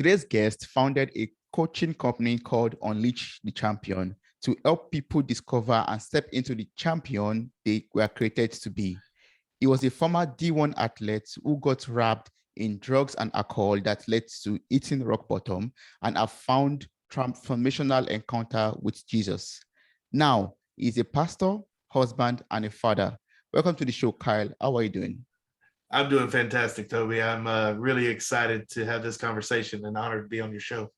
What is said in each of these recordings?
Today's guest founded a coaching company called Unleash the Champion to help people discover and step into the champion they were created to be. He was a former D1 athlete who got wrapped in drugs and alcohol that led to hitting rock bottom and have found transformational encounter with Jesus. Now, he's a pastor, husband, and a father. Welcome to the show, Kyle. How are you doing? I'm doing fantastic, Toby. I'm really excited to have this conversation and honored to be on your show.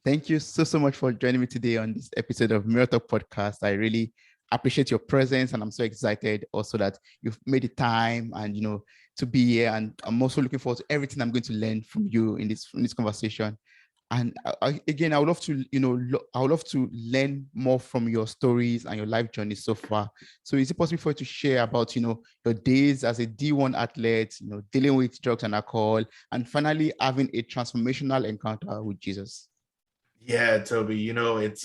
Thank you so much for joining me today on this episode of Mirrortalk podcast. I really appreciate your presence, and I'm so excited also that you've made the time and to be here. And I'm also looking forward to everything I'm going to learn from you in this conversation. And again, I would love to I would love to learn more from your stories and your life journey so far. So is it possible for you to share about your days as a D1 athlete, dealing with drugs and alcohol, and finally having a transformational encounter with Jesus? Yeah, Toby, it's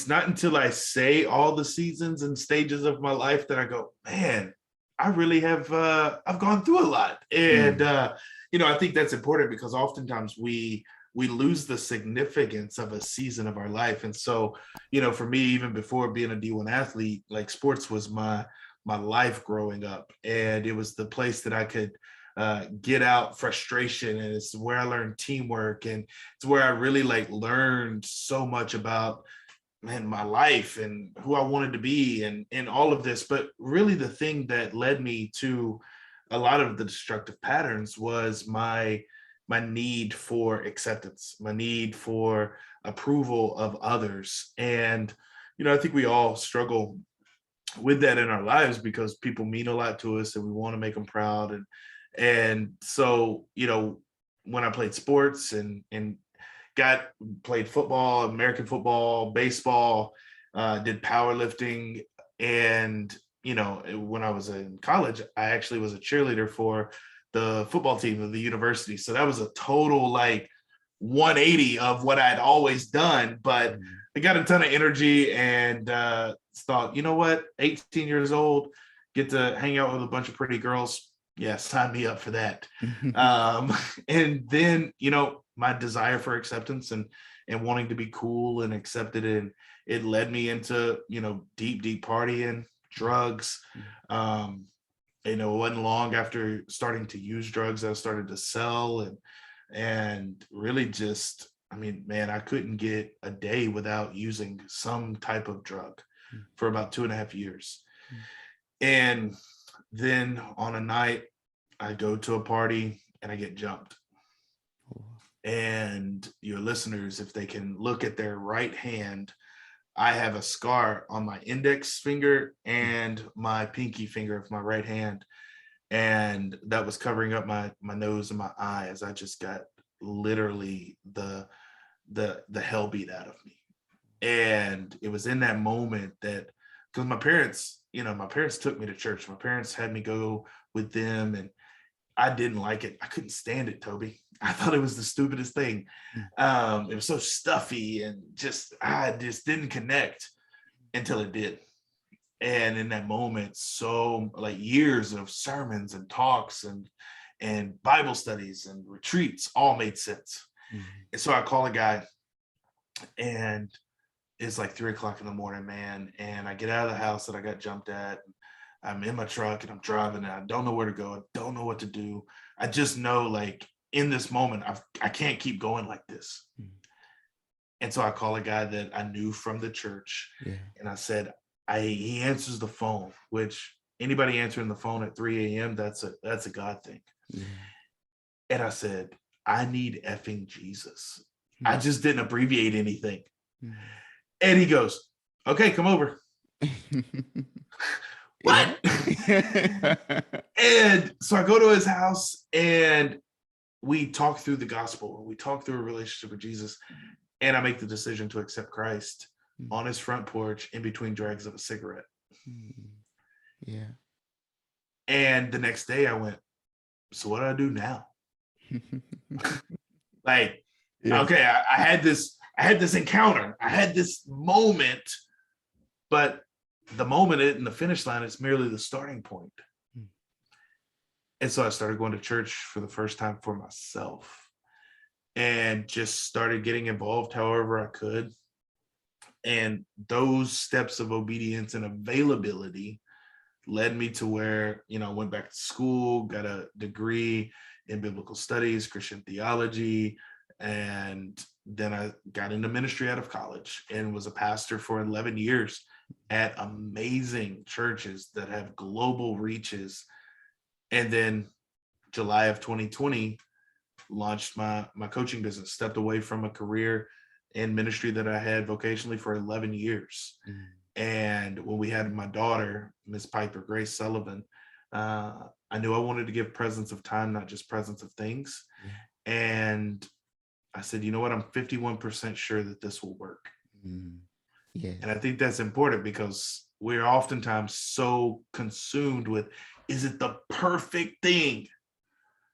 not until I say all the seasons and stages of my life that I go, man, I really have I've gone through a lot. And I think that's important because oftentimes we lose the significance of a season of our life. And so, for me, even before being a D1 athlete, like sports was my life growing up, and it was the place that I could get out frustration, and it's where I learned teamwork, and it's where I really learned so much about my life and who I wanted to be and all of this. But really the thing that led me to a lot of the destructive patterns was my need for acceptance, my need for approval of others. And I think we all struggle with that in our lives because people mean a lot to us and we want to make them proud. And so, when I played sports and played football, American football, baseball, did powerlifting. And, when I was in college, I actually was a cheerleader for the football team of the university. So that was a total 180 of what I'd always done, but I got a ton of energy and thought, you know what, 18 years old, get to hang out with a bunch of pretty girls. Yeah, sign me up for that. And then, my desire for acceptance and wanting to be cool and accepted, and it led me into, deep partying, drugs. It wasn't long after starting to use drugs, I started to sell and really just, I couldn't get a day without using some type of drug for about 2.5 years. And then on a night, I go to a party and I get jumped. And your listeners, if they can look at their right hand, I have a scar on my index finger and my pinky finger of my right hand. And that was covering up my nose and my eyes. I just got literally the hell beat out of me. And it was in that moment that, because my parents took me to church. My parents had me go with them, and I didn't like it. I couldn't stand it, Toby. I thought it was the stupidest thing. It was so stuffy and I just didn't connect until it did. And in that moment, so years of sermons and talks and Bible studies and retreats all made sense. And so I call a guy, and it's 3:00 in the morning, man. And I get out of the house that I got jumped at. I'm in my truck and I'm driving and I don't know where to go. I don't know what to do. I just know in this moment, I can't keep going like this. And so I call a guy that I knew from the church. And I said, he answers the phone, which anybody answering the phone at 3 a.m., that's a God thing. And I said, I need effing Jesus. I just didn't abbreviate anything. And he goes, okay, come over. What? And so I go to his house and we talk through the gospel. We talk through a relationship with Jesus. And I make the decision to accept Christ on his front porch in between drags of a cigarette. Yeah. And the next day I went, so what do I do now? Okay, I had this encounter. I had this moment, but the moment and the finish line is merely the starting point. Mm. And so I started going to church for the first time for myself. and just started getting involved however I could. And those steps of obedience and availability led me to where, I went back to school, got a degree in biblical studies, Christian theology, and then I got into ministry out of college and was a pastor for 11 years at amazing churches that have global reaches. And then July of 2020, launched my coaching business, stepped away from a career in ministry that I had vocationally for 11 years. Mm. And when we had my daughter, Miss Piper Grace Sullivan, I knew I wanted to give presence of time, not just presence of things. Yeah. And I said, you know what? I'm 51% sure that this will work. Mm. Yeah. And I think that's important because we're oftentimes so consumed with, is it the perfect thing?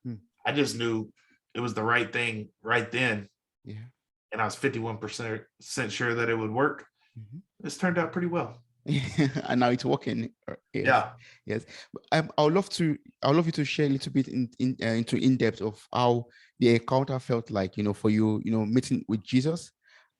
Mm. I just knew it was the right thing right then. Yeah. And I was 51% sure that it would work. Mm-hmm. This turned out pretty well. And now it's working. Yes. Yeah. Yes. I would love you to share a little bit into in depth of how the encounter felt like, for you, meeting with Jesus,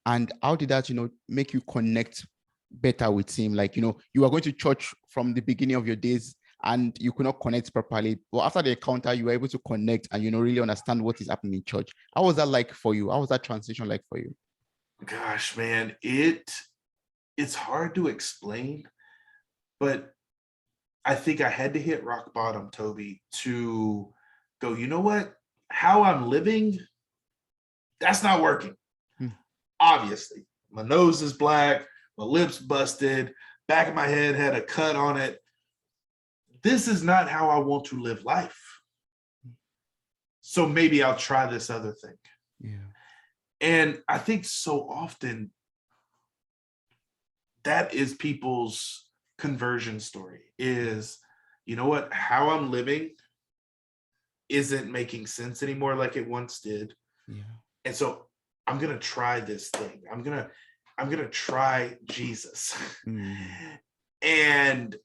and how did that, make you connect better with him? Like, you were going to church from the beginning of your days and you could not connect properly. But after the encounter, you were able to connect and, really understand what is happening in church. How was that like for you? How was that transition like for you? Gosh, man, it's hard to explain, but I think I had to hit rock bottom, Toby, to go, you know what? How I'm living, that's not working. Obviously, my nose is black, my lips busted, back of my head had a cut on it. This is not how I want to live life. So maybe I'll try this other thing. Yeah. And I think so often that is people's conversion story is, you know what, how I'm living isn't making sense anymore like it once did. Yeah. And so I'm going to try this thing. I'm going to try Jesus. And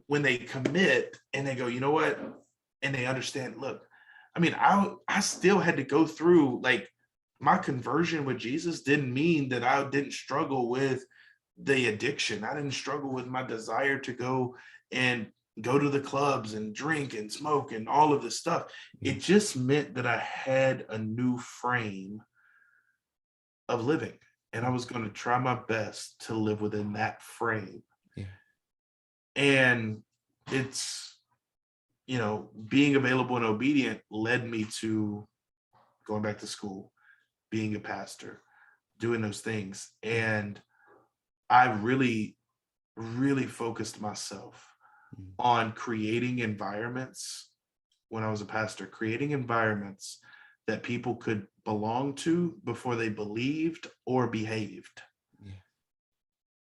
when they commit and they go, you know what, and they understand, look, I mean, I still had to go through, like, my conversion with Jesus didn't mean that I didn't struggle with the addiction. I didn't struggle with my desire to go to the clubs and drink and smoke and all of this stuff. It just meant that I had a new frame of living, and I was going to try my best to live within that frame. Yeah. And it's, being available and obedient led me to going back to school, being a pastor, doing those things. And I really, really focused myself on creating environments when I was a pastor, creating environments that people could belong to before they believed or behaved. Yeah.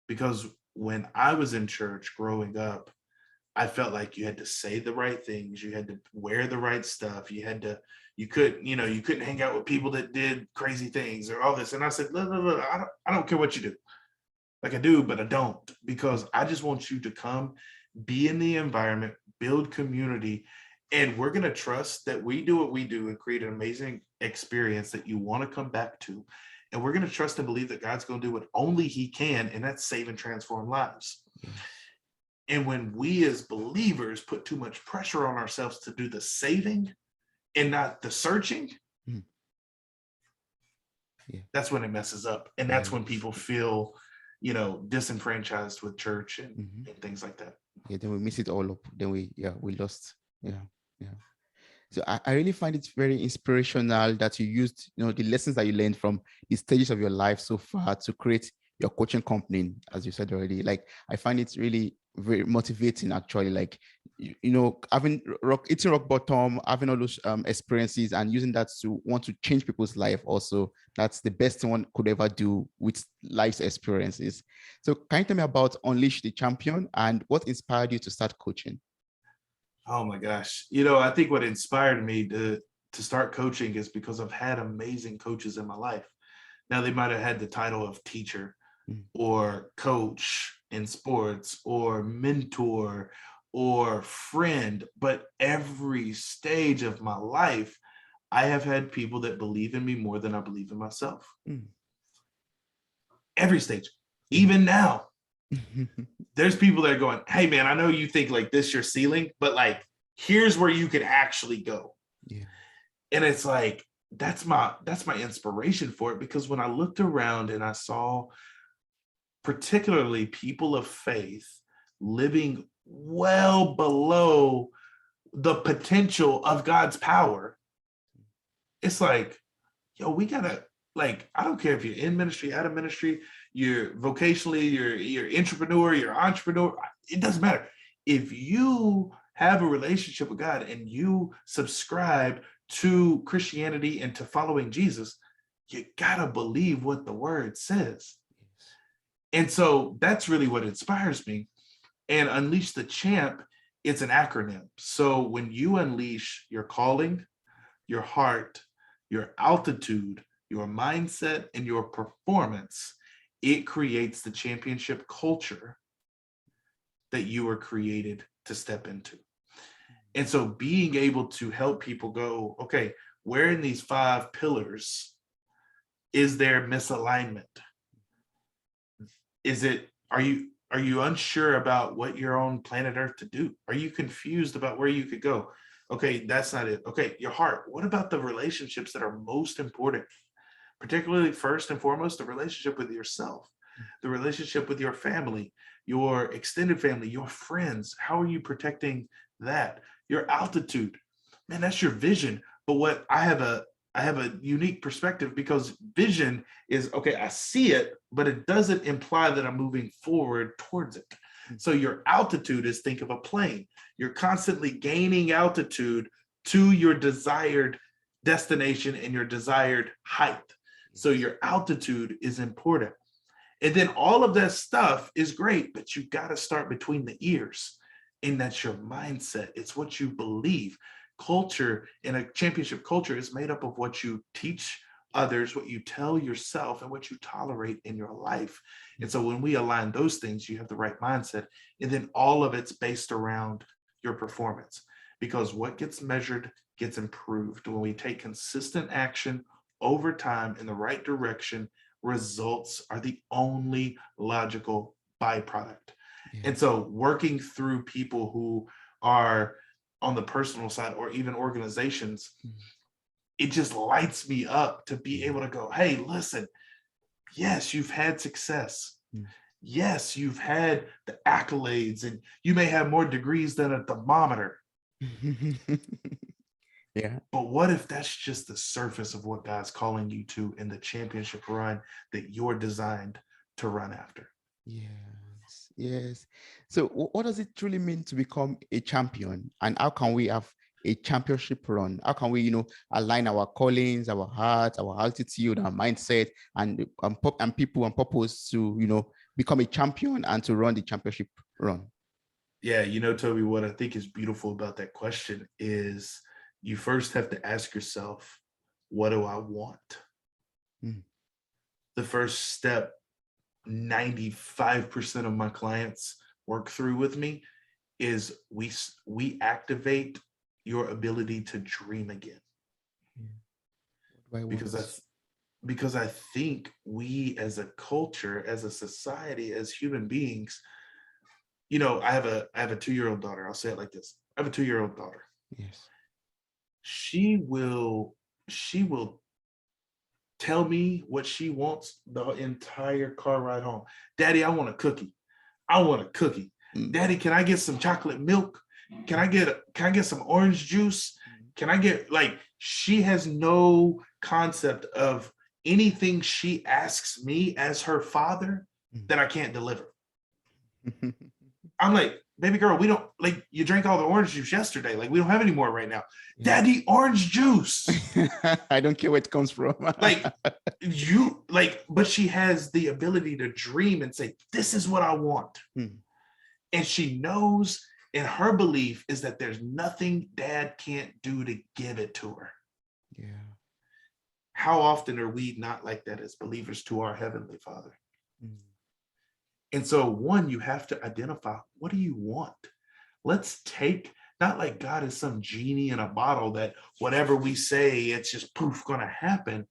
Because when I was in church growing up, I felt like you had to say the right things, you had to wear the right stuff, you couldn't hang out with people that did crazy things or all this. And I said, look, I don't care what you do. Like, I do, but I don't, because I just want you to come, be in the environment, build community, and we're going to trust that we do what we do and create an amazing experience that you want to come back to. And we're going to trust and believe that God's going to do what only he can, and that's save and transform lives. Yeah. And when we as believers put too much pressure on ourselves to do the saving and not the searching, that's when it messes up. And that's when people feel, disenfranchised with church and things like that. Yeah, then we miss it all up. Then we lost. Yeah. So I really find it very inspirational that you used, the lessons that you learned from the stages of your life so far to create your coaching company, as you said already. Like, I find it really very motivating, actually. Like, having hitting rock bottom, having all those experiences and using that to want to change people's life also. That's the best thing one could ever do with life's experiences. So can you tell me about Unleash the Champion and what inspired you to start coaching? Oh my gosh. I think what inspired me to start coaching is because I've had amazing coaches in my life. Now, they might have had the title of teacher or coach in sports or mentor or friend, but every stage of my life, I have had people that believe in me more than I believe in myself. Mm. Every stage, Yeah. even now, there's people that are going, hey man, I know you think like this your ceiling, but like here's where you can actually go. Yeah. And it's like, that's my inspiration for it, because when I looked around and I saw particularly people of faith living well below the potential of God's power, it's like, yo, we gotta, like, I don't care if you're in ministry, out of ministry, you're vocationally, you're entrepreneur, you're entrepreneur, it doesn't matter. If you have a relationship with God and you subscribe to Christianity and to following Jesus, you gotta believe what the word says. And so that's really what inspires me. And Unleash the Champ, it's an acronym. So when you unleash your calling, your heart, your altitude, your mindset, and your performance, it creates the championship culture that you were created to step into. And so being able to help people go, okay, where in these 5 pillars is there misalignment? Are you unsure about what you're on planet Earth to do? Are you confused about where you could go? Okay, that's not it. Okay, your heart. What about the relationships that are most important? Particularly, first and foremost, the relationship with yourself, the relationship with your family, your extended family, your friends. How are you protecting that? Your altitude, man, that's your vision. But what I have a unique perspective, because vision is, okay, I see it, but it doesn't imply that I'm moving forward towards it. So your altitude is, think of a plane. You're constantly gaining altitude to your desired destination and your desired height. So your altitude is important. And then all of that stuff is great, but you got to start between the ears. And that's your mindset. It's what you believe. Culture, in a championship culture, is made up of what you teach others, what you tell yourself, and what you tolerate in your life. And so when we align those things, you have the right mindset. And then all of it's based around your performance, because what gets measured gets improved. When we take consistent action over time in the right direction, results are the only logical byproduct. Yeah. And so working through people who are on the personal side, or even organizations, it just lights me up to be able to go, hey, listen, yes, you've had success. Yes, you've had the accolades, and you may have more degrees than a thermometer. Yeah. But what if that's just the surface of what God's calling you to in the championship run that you're designed to run after? Yes. Yes. So what does it truly mean to become a champion? And how can we have a championship run? How can we, align our callings, our heart, our altitude, our mindset, and people and purpose to, become a champion and to run the championship run? Yeah, Toby, what I think is beautiful about that question is you first have to ask yourself, what do I want? The first step 95% of my clients work through with me is we activate your ability to dream again. Because I think we as a culture, as a society, as human beings, I have a 2-year-old daughter. I'll say it like this. I have a 2-year-old daughter. Yes. She will tell me what she wants the entire car ride home. Daddy, I want a cookie. I want a cookie. Daddy, can I get some chocolate milk? Can I get some orange juice? Can I get, like, she has no concept of anything she asks me as her father that I can't deliver. I'm like, baby girl, we don't, like, you drank all the orange juice yesterday. Like, we don't have any more right now. Yeah. Daddy, orange juice. I don't care where it comes from. But she has the ability to dream and say, this is what I want. And she knows, and her belief is that there's nothing dad can't do to give it to her. Yeah. How often are we not like that as believers to our Heavenly Father? And so, one, you have to identify, what do you want? Let's take Not like God is some genie in a bottle that whatever we say, it's just poof going to happen.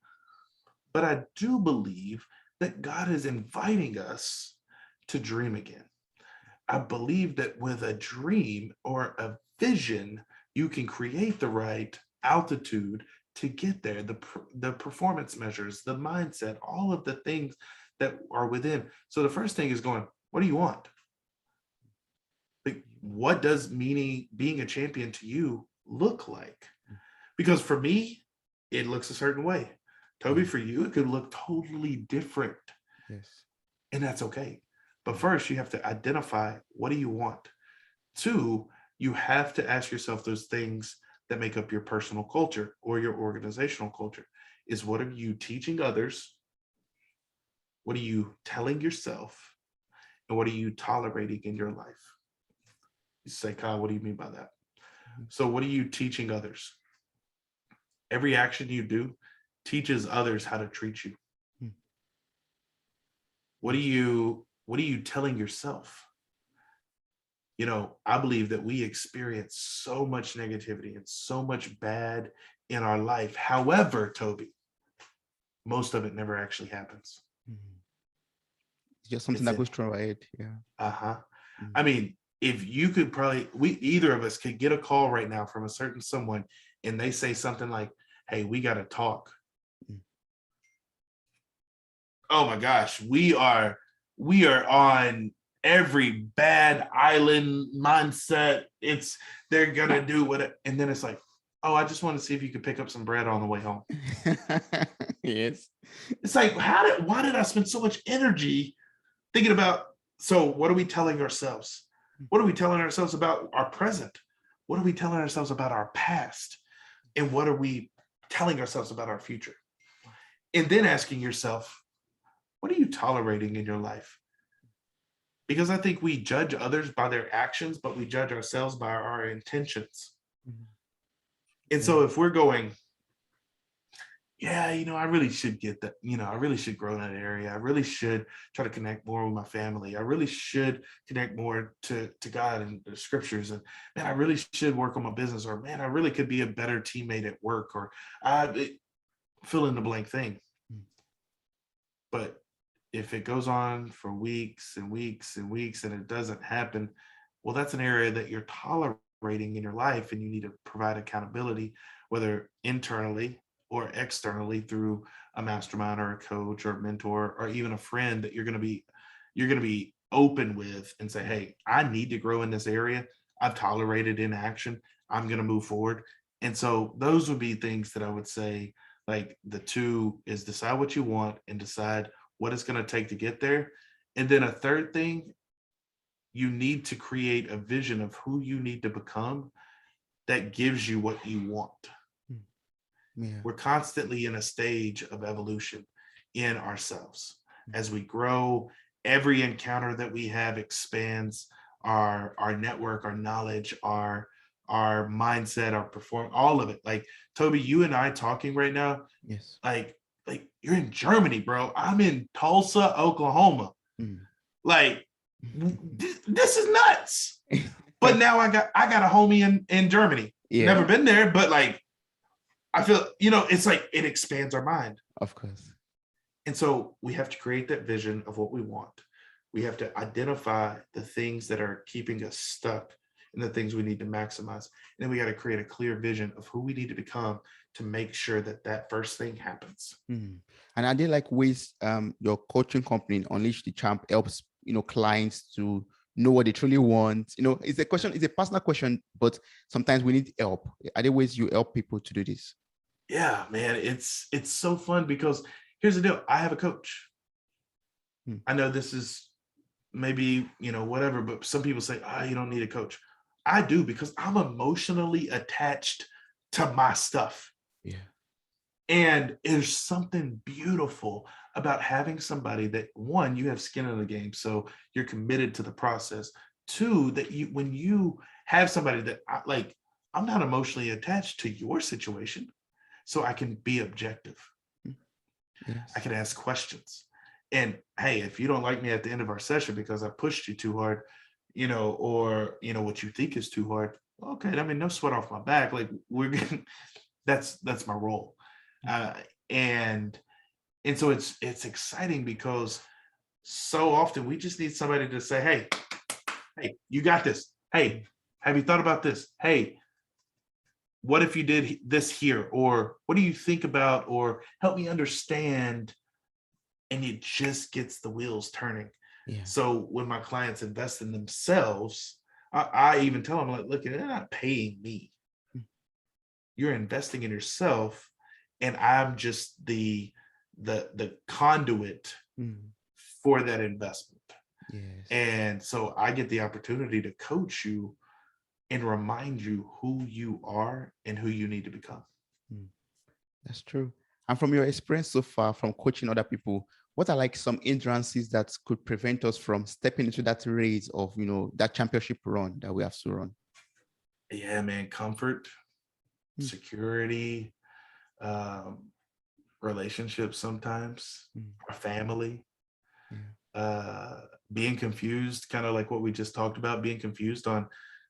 But I do believe that God is inviting us to dream again. I believe that with a dream or a vision, you can create the right altitude to get there, the performance measures, the mindset, all of the things that are within. So the first thing is going, what do you want? Like, what does being a champion to you look like? Because for me, it looks a certain way. Toby, for you, it could look totally different. Yes. And that's okay. But first, you have to identify, what do you want? Two, you have to ask yourself those things that make up your personal culture or your organizational culture. Is what are you teaching others? What are you telling yourself? And what are you tolerating in your life? You say, Kyle, what do you mean by that? So what are you teaching others? Every action you do teaches others how to treat you. What are you telling yourself? You know, I believe that we experience so much negativity and so much bad in our life. However, Toby, most of it never actually happens. It's just something that goes through our head. Yeah. I mean, if you could either of us could get a call right now from a certain someone and they say something like, hey, we got to talk. Oh my gosh, we are on every bad island mindset. They're gonna do what, and then it's like, oh, I just want to see if you could pick up some bread on the way home. Yes. It's like, why did I spend so much energy thinking about, so what are we telling ourselves? What are we telling ourselves about our present? What are we telling ourselves about our past? And what are we telling ourselves about our future? And then asking yourself, what are you tolerating in your life? Because I think we judge others by their actions, but we judge ourselves by our intentions. And so if we're going, yeah, I really should get that, I really should grow in that area. I really should try to connect more with my family. I really should connect more to God and the scriptures. And man, I really should work on my business, or man, I really could be a better teammate at work, or fill in the blank thing. But if it goes on for weeks and weeks and weeks and it doesn't happen, well, that's an area that you're tolerating in your life, and you need to provide accountability, whether internally or externally through a mastermind or a coach or a mentor or even a friend that you're going to be open with and say, hey, I need to grow in this area. I've tolerated inaction. I'm going to move forward. And so those would be things that I would say, like, the two is decide what you want and decide what it's going to take to get there. And then a third thing, you need to create a vision of who you need to become that gives you what you want. Yeah. We're constantly in a stage of evolution in ourselves. As we grow, every encounter that we have expands our network, our knowledge, our mindset, our performance, all of it. Like, Toby, you and I talking right now. Yes. Like you're in Germany, bro. I'm in Tulsa, Oklahoma. Like, this is nuts. But now I got a homie in Germany. Yeah. Never been there, but like, I feel, it's like it expands our mind. Of course. And so we have to create that vision of what we want. We have to identify the things that are keeping us stuck and the things we need to maximize. And then we got to create a clear vision of who we need to become to make sure that first thing happens. And are there like ways your coaching company, Unleash the Champ, helps, clients to know what they truly want? It's a personal question, but sometimes we need help. Are there ways you help people to do this? Yeah, man, it's so fun because here's the deal. I have a coach. I know this is maybe, whatever, but some people say, you don't need a coach. I do, because I'm emotionally attached to my stuff. Yeah. And there's something beautiful about having somebody that, one, you have skin in the game, so you're committed to the process. Two, that when you have somebody that I'm not emotionally attached to your situation, so I can be objective. Yes. I can ask questions. And hey, if you don't like me at the end of our session because I pushed you too hard, or, what you think is too hard. Okay. I mean, no sweat off my back. Like that's my role. Uh, and, and so it's exciting because so often we just need somebody to say, hey, you got this. Hey, have you thought about this? Hey, what if you did this here? Or what do you think about? Or help me understand. And it just gets the wheels turning. Yeah. So when my clients invest in themselves, I even tell them, like, look, they're not paying me. You're investing in yourself, and I'm just the conduit for that investment. Yes. And so I get the opportunity to coach you and remind you who you are and who you need to become. That's true. And from your experience so far, from coaching other people, what are like some hindrances that could prevent us from stepping into that race of, that championship run that we have to run? Yeah, man, comfort, security, relationships sometimes, our family, being confused, kind of like what we just talked about, being confused on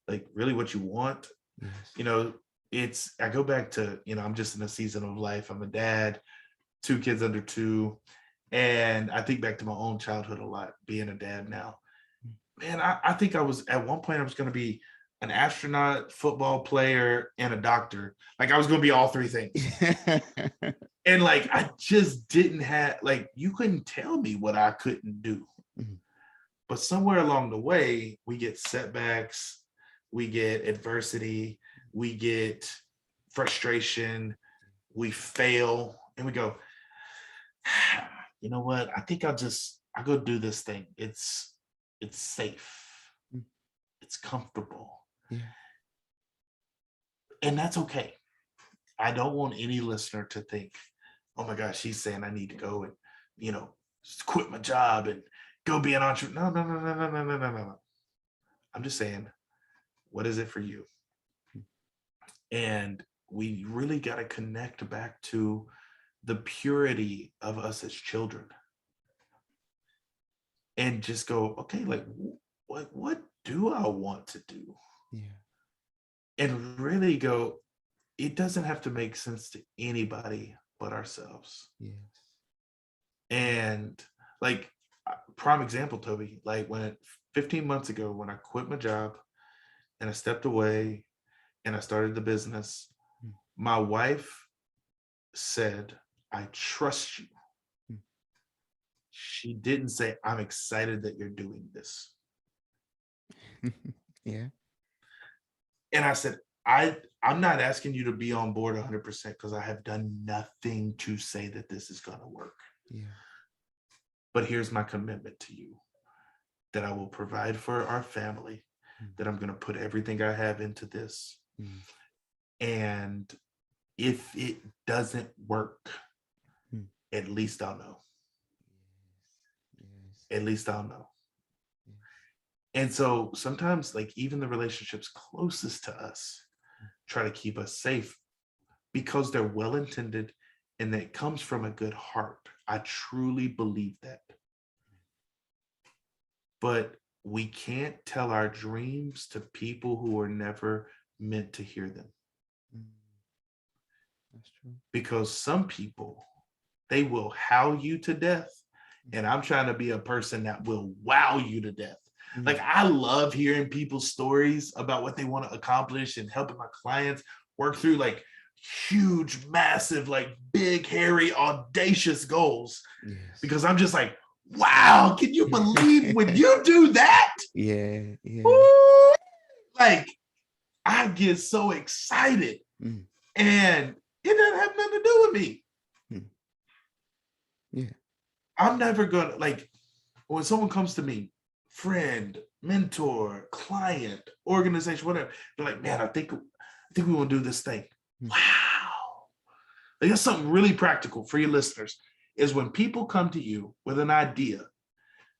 like really what you want. Yes. I go back to, I'm just in a season of life. I'm a dad, 2 kids under 2. And I think back to my own childhood a lot, being a dad now. Man, I think I was at one point, I was going to be an astronaut, football player, and a doctor. Like I was going to be all 3 things. And like, I just didn't have, like, you couldn't tell me what I couldn't do. But somewhere along the way, we get setbacks, we get adversity, we get frustration, we fail, and we go, you know what? I think I'll go do this thing. It's safe. It's comfortable. Yeah. And that's okay. I don't want any listener to think, oh my gosh, he's saying I need to go and, quit my job and go be an entrepreneur. No. I'm just saying, what is it for you? And we really got to connect back to the purity of us as children and just go, okay, like what do I want to do? Yeah. And really go, it doesn't have to make sense to anybody but ourselves. Yes. And like prime example, Toby, like 15 months ago, when I quit my job and I stepped away and I started the business, my wife said, I trust you. She didn't say, I'm excited that you're doing this. Yeah. And I said, I'm not asking you to be on board 100% because I have done nothing to say that this is going to work. Yeah. But here's my commitment to you, that I will provide for our family, that I'm going to put everything I have into this. And if it doesn't work, at least I'll know. Yes. At least I'll know. Yes. And so sometimes, like, even the relationships closest to us try to keep us safe because they're well-intended and that comes from a good heart. I truly believe that. But we can't tell our dreams to people who are never meant to hear them. That's true. Because some people, they will howl you to death. And I'm trying to be a person that will wow you to death. Like, I love hearing people's stories about what they want to accomplish and helping my clients work through like huge, massive, like big, hairy, audacious goals. Yes. Because I'm just like, wow, can you believe when you do that? Yeah. Woo! Like, I get so excited. And it doesn't have nothing to do with me. Yeah. I'm never gonna, like, when someone comes to me, friend, mentor, client, organization, whatever, they're like, man, I think we want to do this thing. Wow. Like, that's something really practical for your listeners, is when people come to you with an idea,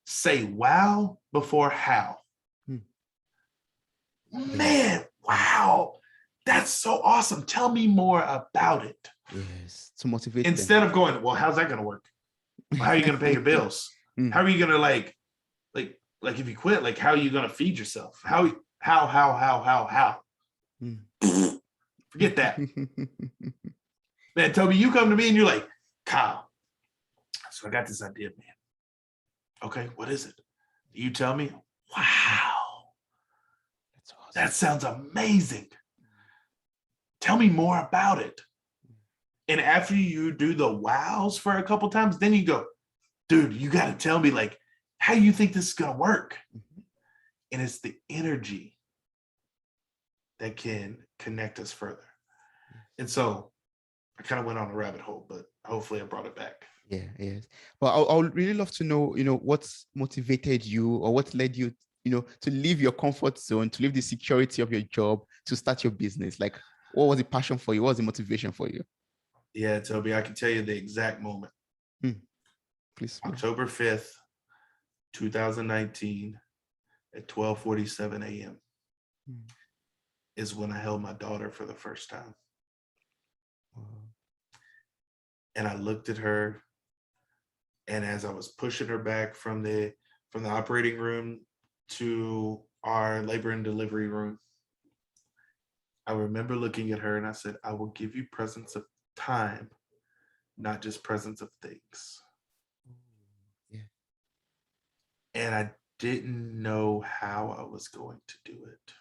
say wow before how. Man, wow. That's so awesome. Tell me more about it. Yes. To motivate Instead them. of going, well, how's that going to work? How are you going to pay your bills? How are you going to like, like if you quit, like how are you gonna feed yourself? How? Mm. Forget that. Man, Toby, you come to me and you're like, Kyle, so I got this idea, man. Okay, what is it? You tell me. Wow, That's awesome. that sounds amazing. Tell me more about it. And after you do the wows for a couple times, then you go, dude, you got to tell me like how you think this is gonna work. Mhm. And it's the energy that can connect us further. And so I kind of went on a rabbit hole, but hopefully I brought it back. Yeah, yes. But I would really love to know, what's motivated you or what led you, to leave your comfort zone, to leave the security of your job, to start your business. Like, what was the passion for you? What was the motivation for you? Yeah, Toby, I can tell you the exact moment. Please. October 5th, 2019 at 12:47 a.m. is when I held my daughter for the first time. And I looked at her, and as I was pushing her back from the operating room to our labor and delivery room, I remember looking at her and I said, I will give you presence of time, not just presence of things. Yeah. And I didn't know how I was going to do it.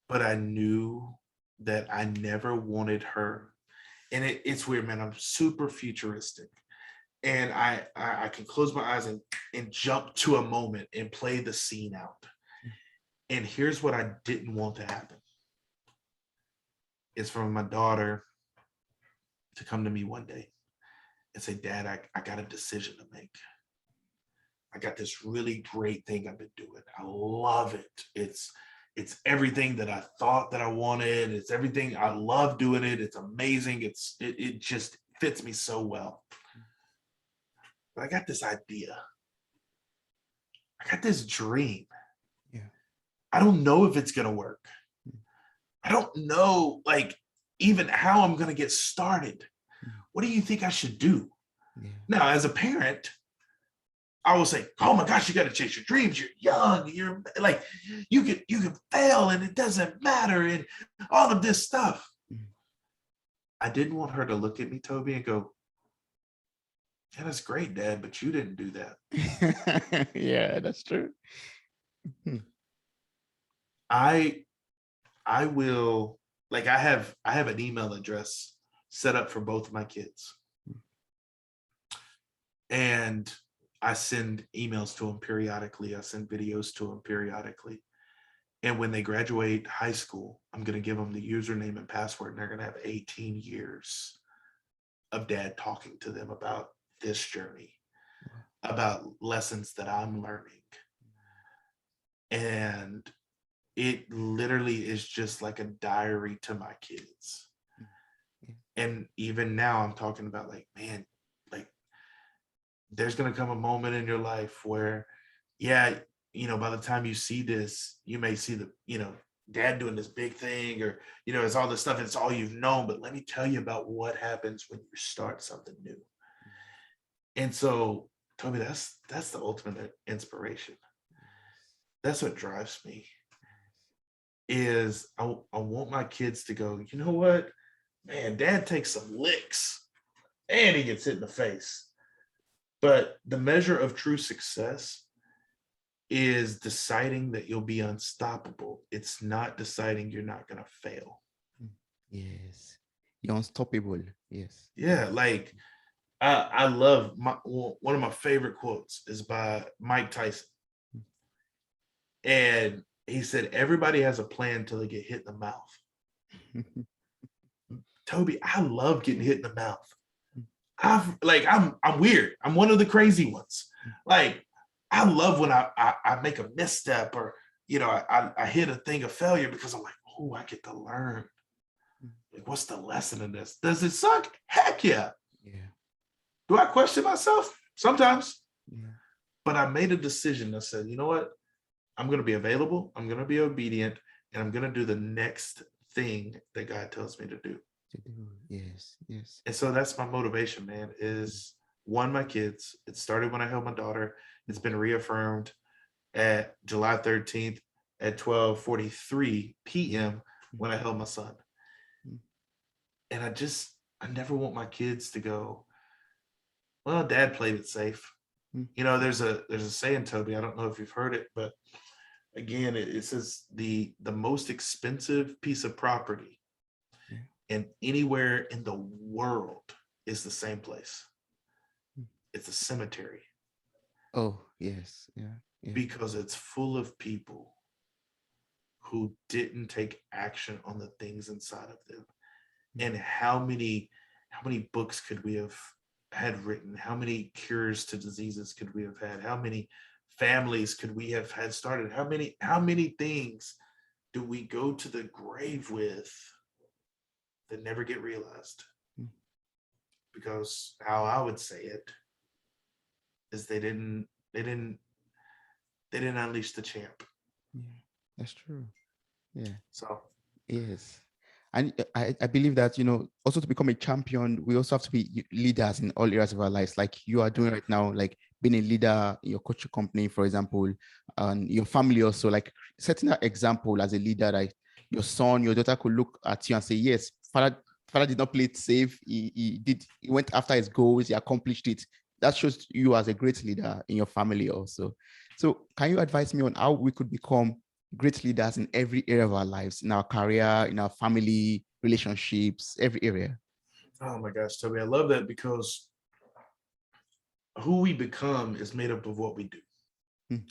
But I knew that I never wanted her. And it's weird, man. I'm super futuristic. And I can close my eyes and jump to a moment and play the scene out. And here's what I didn't want to happen. It's for my daughter to come to me one day and say, Dad, I got a decision to make. I got this really great thing I've been doing. I love it. It's everything that I thought that I wanted. It's everything. I love doing it. It's amazing. It just fits me so well. But I got this idea. I got this dream. Yeah. I don't know if it's going to work. I don't know, like, even how I'm going to get started. What do you think I should do? Yeah. Now, as a parent, I will say, oh my gosh, you got to chase your dreams. You're young. You're like, you can fail and it doesn't matter and all of this stuff. I didn't want her to look at me, Toby, and go, yeah, that's great, Dad, but you didn't do that. Yeah, that's true. I will, like, I have an email address set up for both of my kids. And I send emails to them periodically. I send videos to them periodically. And when they graduate high school, I'm going to give them the username and password, and they're going to have 18 years of Dad talking to them about this journey, about lessons that I'm learning. And it literally is just like a diary to my kids. And even now I'm talking about like, man, like there's going to come a moment in your life where, yeah, by the time you see this, you may see Dad doing this big thing, or, it's all this stuff. It's all you've known. But let me tell you about what happens when you start something new. And so, Toby, that's the ultimate inspiration. That's what drives me. Is I want my kids to go, you know what, man, Dad takes some licks and he gets hit in the face. But the measure of true success is deciding that you'll be unstoppable. It's not deciding you're not going to fail. Yes. You're unstoppable. Yes. Yeah. Like I love one of my favorite quotes is by Mike Tyson. And he said, everybody has a plan until they get hit in the mouth. Toby, I love getting hit in the mouth. I'm weird. I'm one of the crazy ones. Like, I love when I make a misstep, or, I hit a thing of failure, because I'm like, oh, I get to learn. Like, what's the lesson in this? Does it suck? Heck yeah. Yeah. Do I question myself? Sometimes. Yeah. But I made a decision. I said, you know what? I'm going to be available. I'm going to be obedient, and I'm going to do the next thing that God tells me to do. Yes. Yes. And so that's my motivation, man, is one, my kids. It started when I held my daughter. It's been reaffirmed at July 13th at 12:43 p.m. when I held my son. Mm. And I never want my kids to go, well, dad played it safe. Mm. There's a saying, Toby, I don't know if you've heard it, but again, it says the most expensive piece of property Yeah. and anywhere in the world is the same place. Mm. It's a cemetery Oh, yes. Yeah. Yeah. because it's full of people who didn't take action on the things inside of them. Mm. And how many books could we have had written? How many cures to diseases could we have had? How many families could we have had started? How many things do we go to the grave with that never get realized? Mm. Because how I would say it is they didn't unleash the champ. Yeah. That's true. Yeah. So Yes. And I believe that, also to become a champion, we also have to be leaders in all areas of our lives, like you are doing right now, like being a leader in your coaching company, for example, and your family also, like setting an example as a leader, like your son, your daughter could look at you and say, yes, father did not play it safe. He went after his goals, he accomplished it. That shows you as a great leader in your family also. So can you advise me on how we could become great leaders in every area of our lives, in our career, in our family, relationships, every area? oh my gosh, Toby, I love that because who we become is made up of what we do. Mm.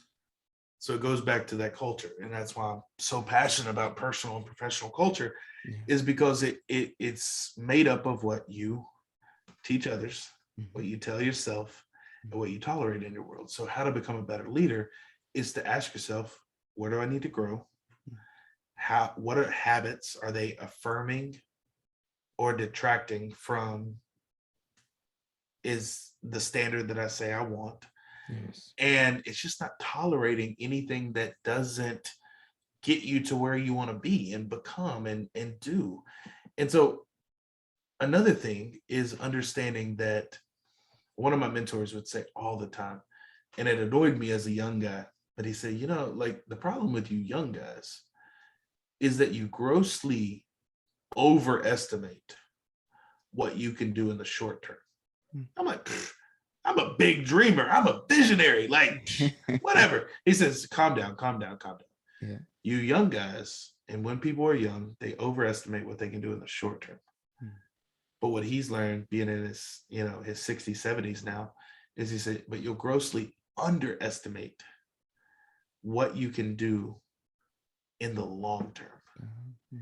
So it goes back to that culture. And that's why I'm so passionate about personal and professional culture, Yeah. is because it's made up of what you teach others, what Mhm. you tell yourself, Mhm. and what you tolerate in your world. So how to become a better leader is to ask yourself, where do I need to grow? What are habits? Are they affirming or detracting from is the standard that I say I want? Yes. And it's just not tolerating anything that doesn't get you to where you want to be and become and do. And so another thing is understanding that one of my mentors would say all the time, and it annoyed me as a young guy, but he said, like the problem with you young guys is that you grossly overestimate what you can do in the short term. Mm. I'm like, I'm a big dreamer. I'm a visionary. Like, whatever. He says, calm down, calm down, calm down. Yeah. You young guys, and when people are young, they overestimate what they can do in the short term. Mm. But what he's learned, being in his 60s, 70s now, is he said, but you'll grossly underestimate what you can do in the long term. Mm.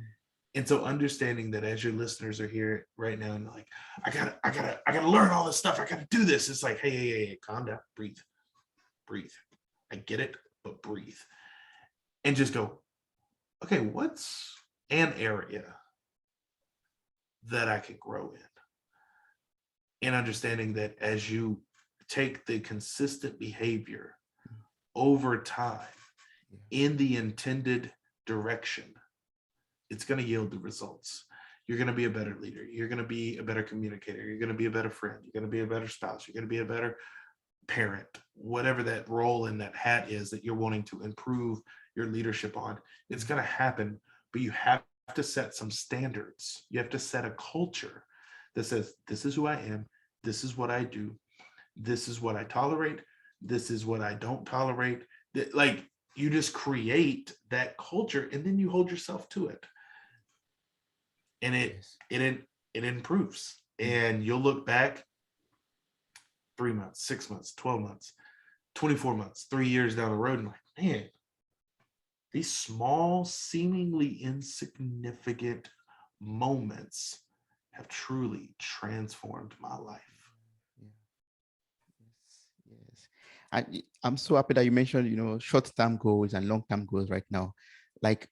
And so understanding that as your listeners are here right now and like, I gotta learn all this stuff. I gotta do this. It's like, hey, calm down, breathe, breathe. I get it, but breathe. And just go, okay, what's an area that I can grow in? And understanding that as you take the consistent behavior over time Yeah. in the intended direction, it's going to yield the results. You're going to be a better leader. You're going to be a better communicator. You're going to be a better friend. You're going to be a better spouse. You're going to be a better parent, whatever that role in that hat is that you're wanting to improve your leadership on. It's going to happen, but you have to set some standards. You have to set a culture that says, this is who I am. This is what I do. This is what I tolerate. This is what I don't tolerate. Like, you just create that culture and then you hold yourself to it. And Yes. it improves. Mm. And you'll look back 3 months, 6 months, 12 months, 24 months, 3 years down the road, and like, man, these small, seemingly insignificant moments have truly transformed my life. Yeah. Yes. Yes. I'm so happy that you mentioned, short-term goals and long-term goals right now. Like,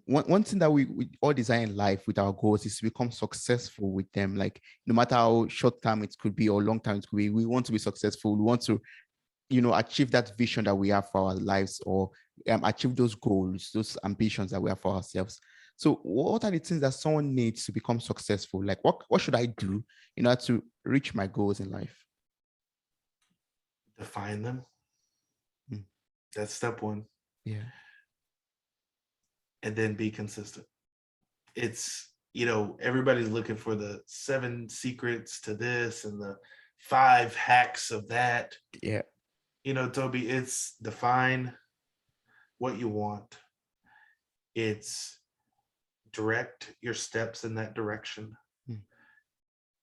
one thing that we all desire in life with our goals is to become successful with them. Like, no matter how short term it could be or long term it could be, we want to be successful. We want to, achieve that vision that we have for our lives, or achieve those goals, those ambitions that we have for ourselves. So what are the things that someone needs to become successful? Like, what should I do in order to reach my goals in life? Define them. That's step one. Yeah. And then be consistent. It's, everybody's looking for the 7 secrets to this and the 5 hacks of that. Yeah. Toby, it's define what you want. It's direct your steps in that direction. Mm.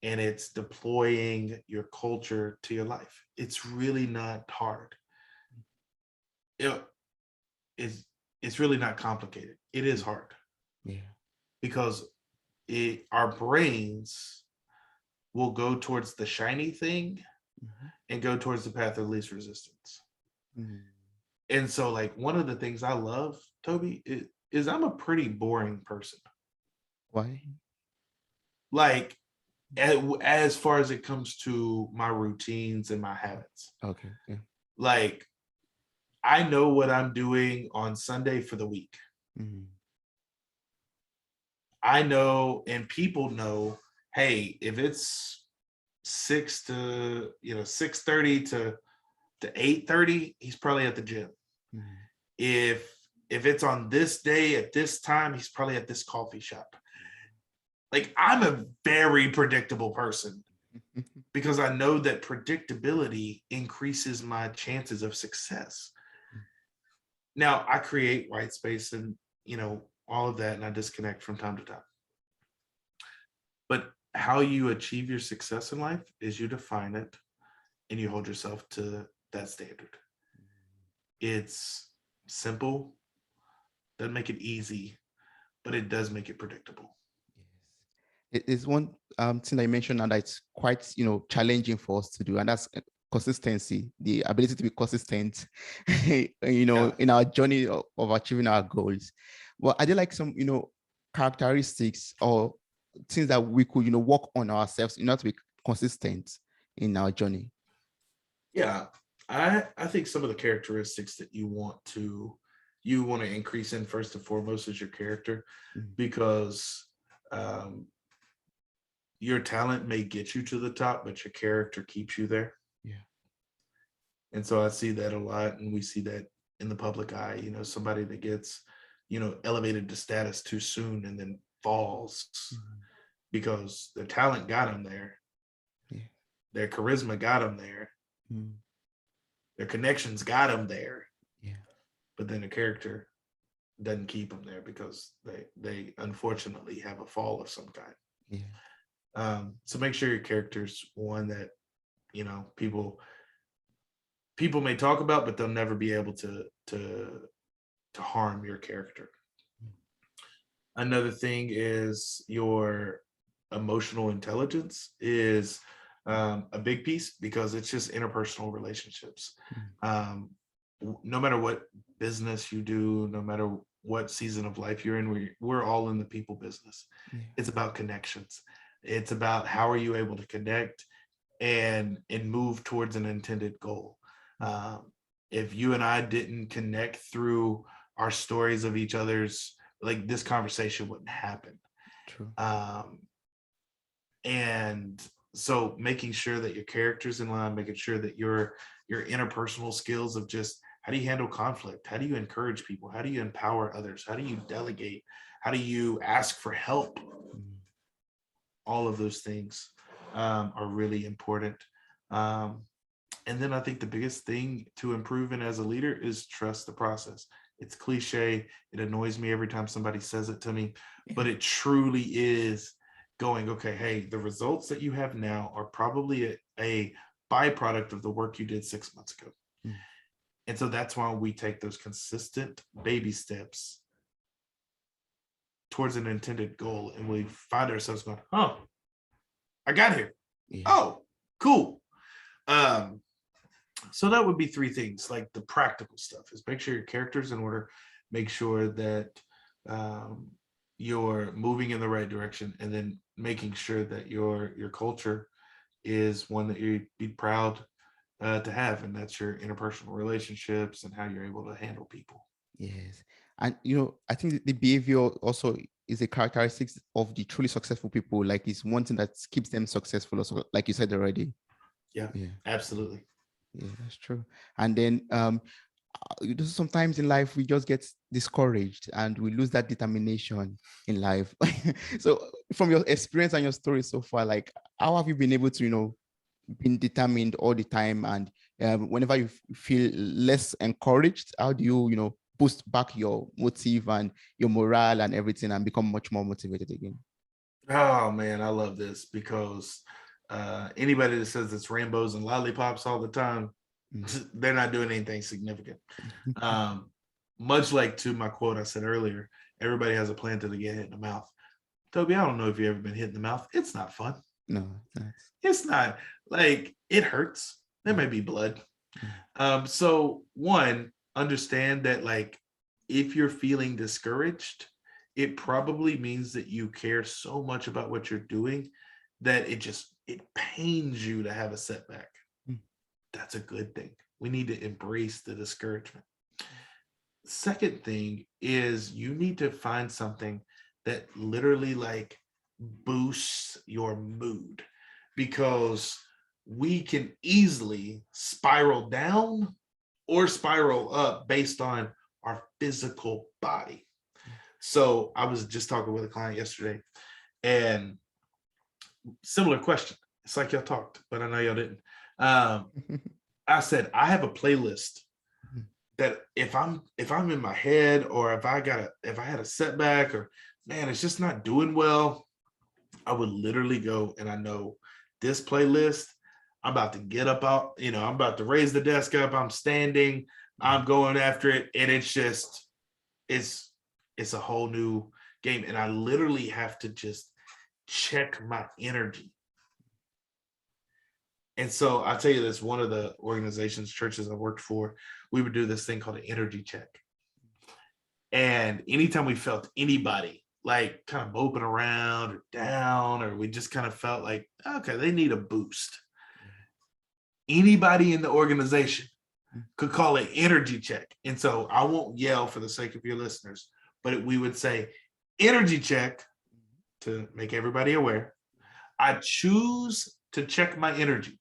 And it's deploying your culture to your life. It's really not hard. It is it's really not complicated. It is hard Yeah. because our brains will go towards the shiny thing Mm-hmm. and go towards the path of least resistance. Mm. And so, like, one of the things I love, Toby, is I'm a pretty boring person. Why? Like, as far as it comes to my routines and my habits, Okay. Yeah. like, I know what I'm doing on Sunday for the week. Mm. I know, and people know, hey, if it's 6:30 to 8:30, he's probably at the gym. Mm. If it's on this day at this time, he's probably at this coffee shop. Like, I'm a very predictable person because I know that predictability increases my chances of success. Now, I create white space and, all of that, and I disconnect from time to time. But how you achieve your success in life is you define it and you hold yourself to that standard. It's simple, doesn't make it easy, but it does make it predictable. Yes. It is one thing that you mentioned now that it's quite, challenging for us to do, and that's consistency, the ability to be consistent, Yeah. in our journey of achieving our goals. Well, are there like some, characteristics or things that we could, work on ourselves in order to be consistent in our journey? Yeah. I think some of the characteristics that you want to increase in first and foremost is your character, Mm. because um, your talent may get you to the top, but your character keeps you there. Yeah. And so I see that a lot, and we see that in the public eye, somebody that gets, elevated to status too soon and then falls Mm. because their talent got them there, Yeah. their charisma got them there, Mm. their connections got them there, Yeah. but then the character doesn't keep them there because they unfortunately have a fall of some kind. Yeah. So make sure your character's one that people may talk about, but they'll never be able to harm your character. Mm. Another thing is your emotional intelligence is a big piece because it's just interpersonal relationships. Mm. Um, no matter what business you do, no matter what season of life you're in, we're all in the people business. Yeah. It's about connections. It's about how are you able to connect and move towards an intended goal. If you and I didn't connect through our stories of each other's, like, this conversation wouldn't happen. True. And so making sure that your character's in line, making sure that your interpersonal skills of just how do you handle conflict, how do you encourage people, how do you empower others, how do you delegate, how do you ask for help, Mm. all of those things are really important. And then I think the biggest thing to improve in as a leader is trust the process. It's cliche. It annoys me every time somebody says it to me, but Yeah. it truly is going, okay, hey, the results that you have now are probably a byproduct of the work you did 6 months ago. Mm. And so that's why we take those consistent baby steps towards an intended goal. And we find ourselves going, oh, I got here. Yeah. Oh, cool. So that would be 3 things. Like, the practical stuff is make sure your character's in order, make sure that you're moving in the right direction, and then making sure that your culture is one that you'd be proud to have, and that's your interpersonal relationships and how you're able to handle people. Yes. And I think the behavior also is a characteristic of the truly successful people. Like, it's one thing that keeps them successful also, like you said already. Yeah, Yeah. absolutely. Yeah, that's true. And then sometimes in life we just get discouraged and we lose that determination in life. So from your experience and your story so far, like how have you been able to, been determined all the time, and whenever you feel less encouraged, how do you, boost back your motive and your morale and everything and become much more motivated again? Oh man, I love this because anybody that says it's rainbows and lollipops all the time, they're not doing anything significant. Um, much like to my quote I said earlier, everybody has a plan till they get hit in the mouth. Toby, I don't know if you've ever been hit in the mouth. It's not fun. No, that's It's not, like, it hurts. There may be blood. So one, understand that, like, if you're feeling discouraged, it probably means that you care so much about what you're doing that it pains you to have a setback. That's a good thing. We need to embrace the discouragement. Second thing is you need to find something that literally, like, boosts your mood, because we can easily spiral down or spiral up based on our physical body. So I was just talking with a client yesterday, and similar question. It's like y'all talked, but I know y'all didn't. I said I have a playlist that if I'm in my head, or if I had a setback, or man, it's just not doing well, I would literally go, and I know this playlist, I'm about to get up out, I'm about to raise the desk up, I'm standing, I'm going after it, and it's a whole new game, and I literally have to just check my energy. And so I'll tell you this, one of the organizations, churches I worked for, we would do this thing called an energy check. And anytime we felt anybody like kind of moping around or down, or we just kind of felt like, okay, they need a boost, anybody in the organization could call it energy check. And so I won't yell for the sake of your listeners, but we would say energy check to make everybody aware. I choose to check my energy.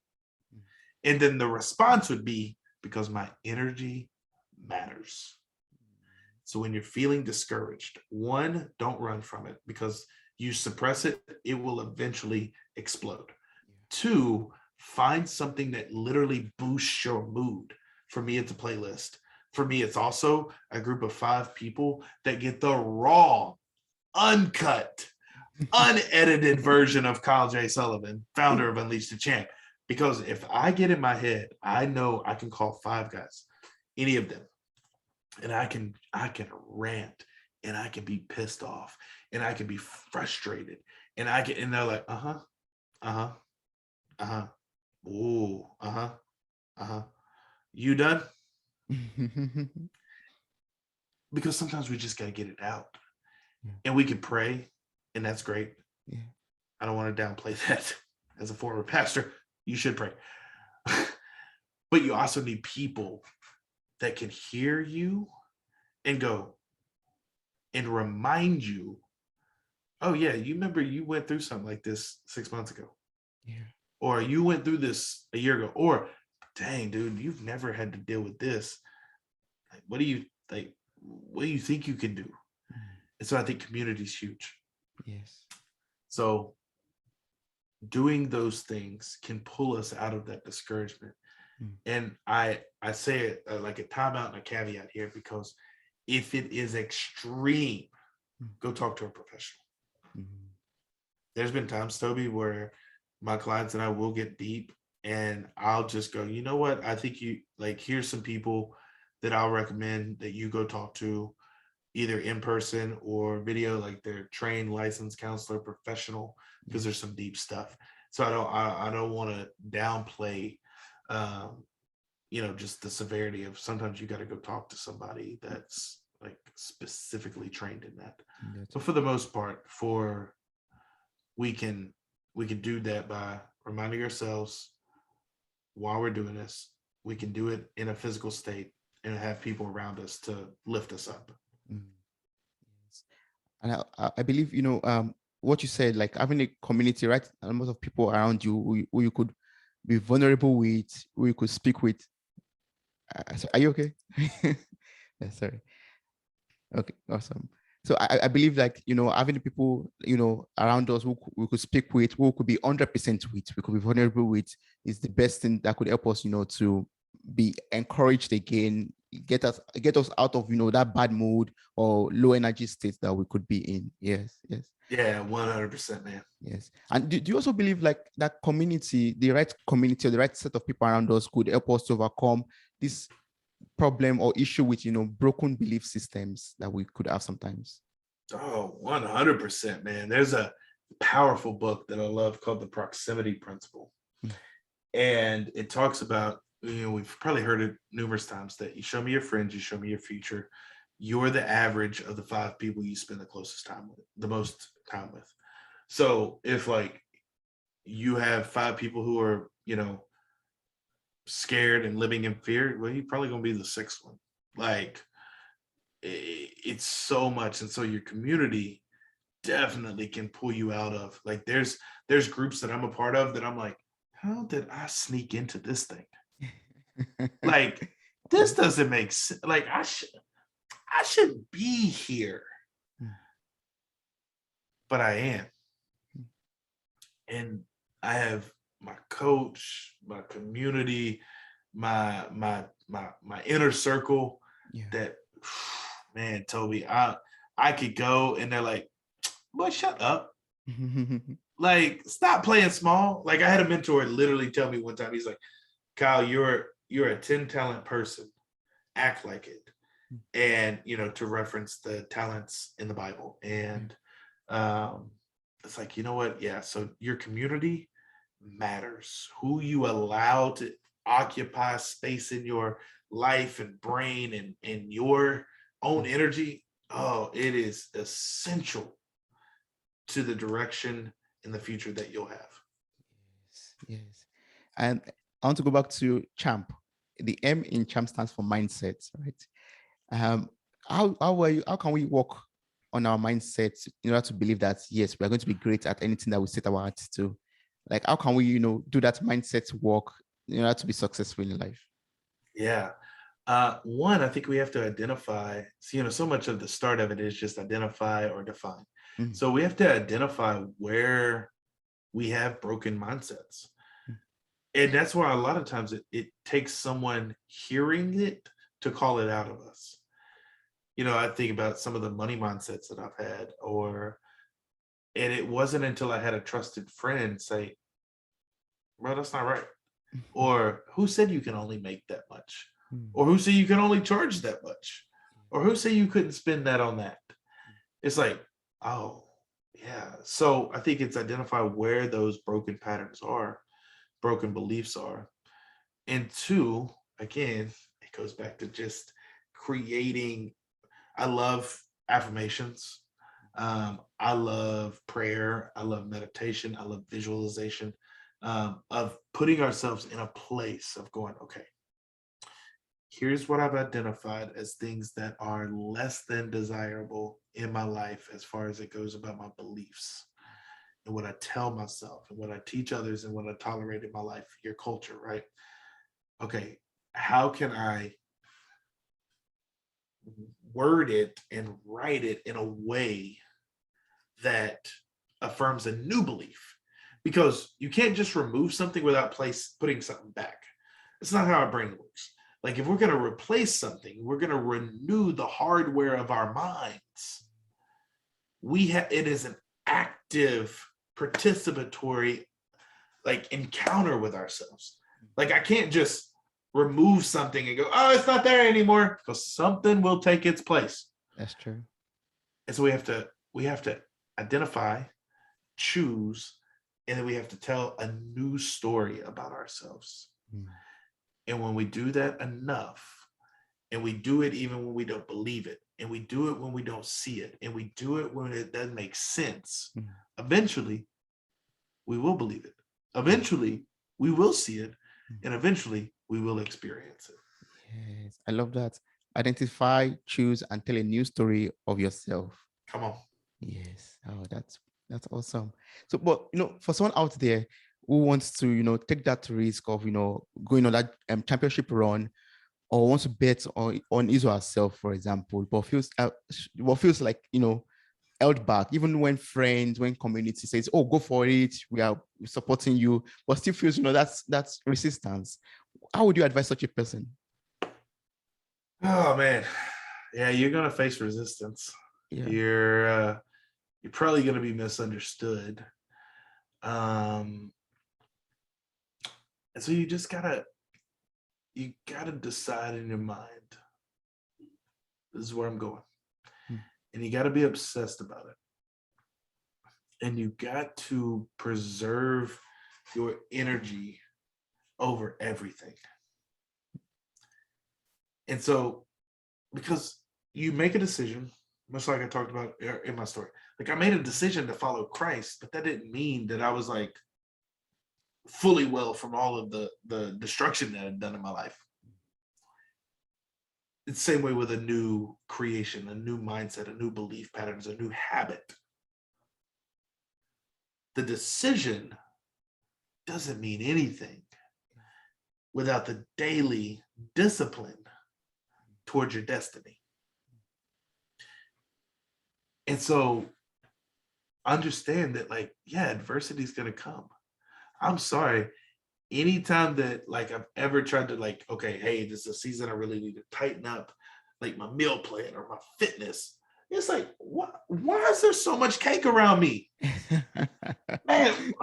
And then the response would be, because my energy matters. So when you're feeling discouraged, one, don't run from it, because you suppress it, it will eventually explode. Two, find something that literally boosts your mood. For me, it's a playlist. For me, it's also a group of 5 people that get the raw, uncut, unedited version of Kyle J. Sullivan, founder of Unleash the Champ. Because if I get in my head, I know I can call 5 guys, any of them, and I can rant, and I can be pissed off, and I can be frustrated, and they're like, ooh, you done? Because sometimes we just gotta get it out, and we can pray, and that's great. I don't want to downplay that. As a former pastor, you should pray. But you also need people that can hear you and go and remind you, oh yeah, you remember you went through something like this 6 months ago. Or you went through this a year ago. Or, dang, dude, you've never had to deal with this. Like, what do you think you can do? And so I think community is huge. Yes. So doing those things can pull us out of that discouragement. And I say it like a timeout and a caveat here, because if it is extreme, go talk to a professional. There's been times, Toby, where my clients and I will get deep, and I'll just go, you know what? I think here's some people that I'll recommend that you go talk to, either in person or video, like they're trained, licensed counselor, professional, because there's some deep stuff. So I don't want to downplay, just the severity of, sometimes you got to go talk to somebody that's like specifically trained in that. But for the most part, we can do that by reminding ourselves while we're doing this. We can do it in a physical state and have people around us to lift us up. And I believe, what you said, like having a community, right? A lot of people around you who you could be vulnerable with, who you could speak with, So are you okay? Yeah, sorry. Okay, awesome. So I believe like, having the people, around us who we could speak with, who could be 100% with, we could be vulnerable with, is the best thing that could help us, to be encouraged again, get us out of, that bad mood or low energy state that we could be in. Yes, yes. Yeah, 100%, man. Yes. And do you also believe like that community, the right community or the right set of people around us could help us to overcome this problem or issue with, broken belief systems that we could have sometimes? Oh, 100%, man. There's a powerful book that I love called The Proximity Principle. Mm. And it talks about, we've probably heard it numerous times, that you show me your friends, you show me your future. You're the average of the 5 people you spend the closest time with, the most time with. So if like you have 5 people who are, scared and living in fear, well, you're probably going to be the 6th one. Like, it's so much. And so your community definitely can pull you out of, like, there's groups that I'm a part of that I'm like, how did I sneak into this thing? Like, this doesn't make sense. Like, I should be here, but I am. And I have my coach, my community, my inner circle. Yeah. That, man, Toby, I could go and they're like, boy, shut up. Like, stop playing small. Like, I had a mentor literally tell me one time, he's like, Kyle, you're a 10 talent person. Act like it. And, to reference the talents in the Bible. And it's like, you know what? Yeah. So your community matters. Who you allow to occupy space in your life and brain and your own energy. Oh, it is essential to the direction in the future that you'll have. Yes. And I want to go back to CHAMP. The M in CHAMP stands for mindset, right? How can we work on our mindset in order to believe that, yes, we are going to be great at anything that we set our hearts to? Like, how can we, do that mindset work in order to be successful in life? Yeah. One, I think we have to identify, so much of the start of it is just identify or define. Mm-hmm. So we have to identify where we have broken mindsets. And that's why a lot of times it takes someone hearing it to call it out of us. I think about some of the money mindsets that I've had, and it wasn't until I had a trusted friend say, bro, that's not right. Or who said you can only make that much? Or who said you can only charge that much? Or who said you couldn't spend that on that? It's like, oh, yeah. So I think it's identify where those broken patterns are, broken beliefs are. And 2, again, it goes back to just creating. I love affirmations. I love prayer. I love meditation. I love visualization, of putting ourselves in a place of going, okay, here's what I've identified as things that are less than desirable in my life as far as it goes about my beliefs and what I tell myself and what I teach others and what I tolerate in my life, your culture, right? Okay, how can I word it and write it in a way that affirms a new belief? Because you can't just remove something without putting something back. It's not how our brain works. Like, if we're going to replace something, we're going to renew the hardware of our minds. It is an active, participatory, like, encounter with ourselves. Like, I can't just remove something and go, oh, it's not there anymore, because something will take its place. That's true. And so we have to identify, choose, and then we have to tell a new story about ourselves. And when we do that enough, and we do it even when we don't believe it, and we do it when we don't see it, and we do it when it doesn't make sense, eventually we will believe it. Eventually we will see it, and eventually we will experience it. Yes, I love that. Identify, choose, and tell a new story of yourself. Come on. Yes. Oh, that's awesome. So, but for someone out there who wants to, take that risk of, going on that championship run, or wants to bet on his or herself, for example, but feels like, held back, even when friends, when community says, "Oh, go for it, we are supporting you," but still feels, that's resistance. How would you advise such a person? Oh man, yeah, you're gonna face resistance. Yeah. You're probably gonna be misunderstood. And so you gotta decide in your mind, this is where I'm going. Hmm. And you gotta be obsessed about it. And you got to preserve your energy over everything. And so, because you make a decision, much like I talked about in my story, like I made a decision to follow Christ, but that didn't mean that I was like fully well from all of the destruction that I'd done in my life. It's the same way with a new creation, a new mindset, a new belief patterns, a new habit. The decision doesn't mean anything without the daily discipline towards your destiny. And so understand that, like, yeah, adversity is going to come. I'm sorry. Anytime that like I've ever tried to like, okay, hey, this is a season I really need to tighten up like my meal plan or my fitness. It's like, why is there so much cake around me? Man,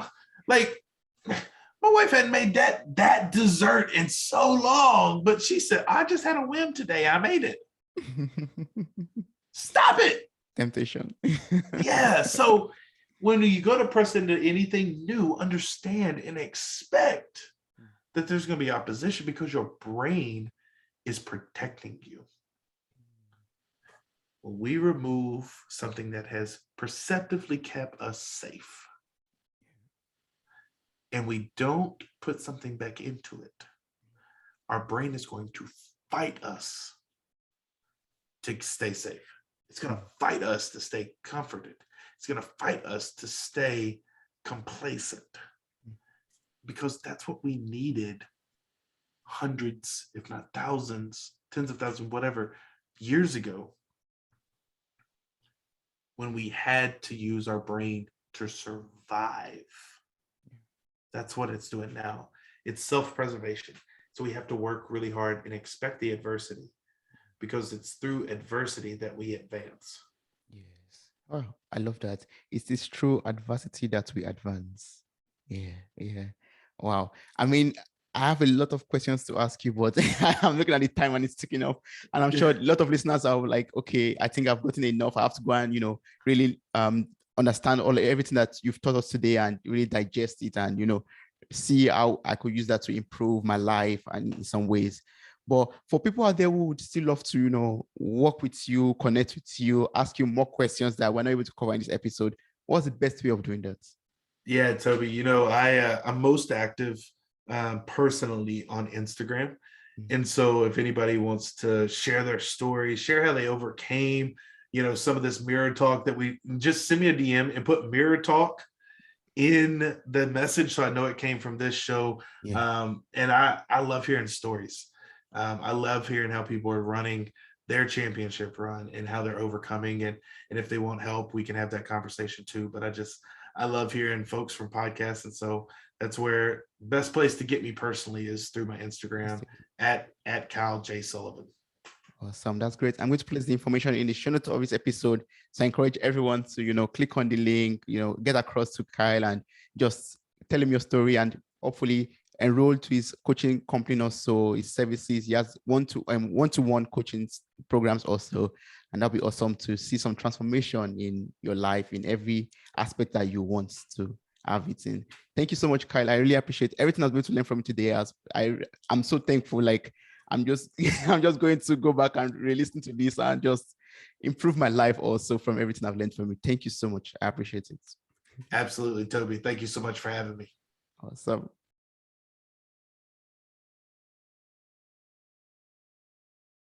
like my wife hadn't made that dessert in so long, but she said, I just had a whim today. I made it. Stop it. Temptation. Yeah. So when you go to press into anything new, understand and expect that there's going to be opposition because your brain is protecting you. When we remove something that has perceptively kept us safe and we don't put something back into it, our brain is going to fight us to stay safe. It's going to fight us to stay comforted. It's going to fight us to stay complacent, because that's what we needed hundreds, if not thousands, tens of thousands, whatever, years ago, when we had to use our brain to survive. That's what it's doing now. It's self-preservation. So we have to work really hard and expect the adversity, because it's through adversity that we advance. Yes. Oh, I love that. It's this true adversity that we advance. Yeah, yeah. Wow. I mean, I have a lot of questions to ask you, but I'm looking at the time and it's ticking off. And I'm sure a lot of listeners are like, okay, I think I've gotten enough. I have to go and, really understand everything that you've taught us today and really digest it and, see how I could use that to improve my life and in some ways. But for people out there who would still love to, work with you, connect with you, ask you more questions that we're not able to cover in this episode, what's the best way of doing that? Yeah, Toby, I'm most active personally on Instagram. And so if anybody wants to share their story, share how they overcame, some of this mirror talk, that we just send me a DM and put mirror talk in the message, so I know it came from this show. Yeah. And I love hearing stories. I love hearing how people are running their championship run and how they're overcoming it. And if they want help, we can have that conversation too. But I love hearing folks from podcasts. And so that's where best place to get me personally is through my Instagram at Kyle J. Sullivan. Awesome. That's great. I'm going to place the information in the show notes of this episode. So I encourage everyone to, click on the link, get across to Kyle and just tell him your story and hopefully enroll to his coaching company also, his services. He has one-to-one coaching programs also. And that'll be awesome to see some transformation in your life in every aspect that you want to have it in. Thank you so much, Kyle. I really appreciate everything I was going to learn from you today. I'm so thankful. Like, I'm just going to go back and re-listen to this and just improve my life also from everything I've learned from you. Thank you so much. I appreciate it. Absolutely, Toby. Thank you so much for having me. Awesome.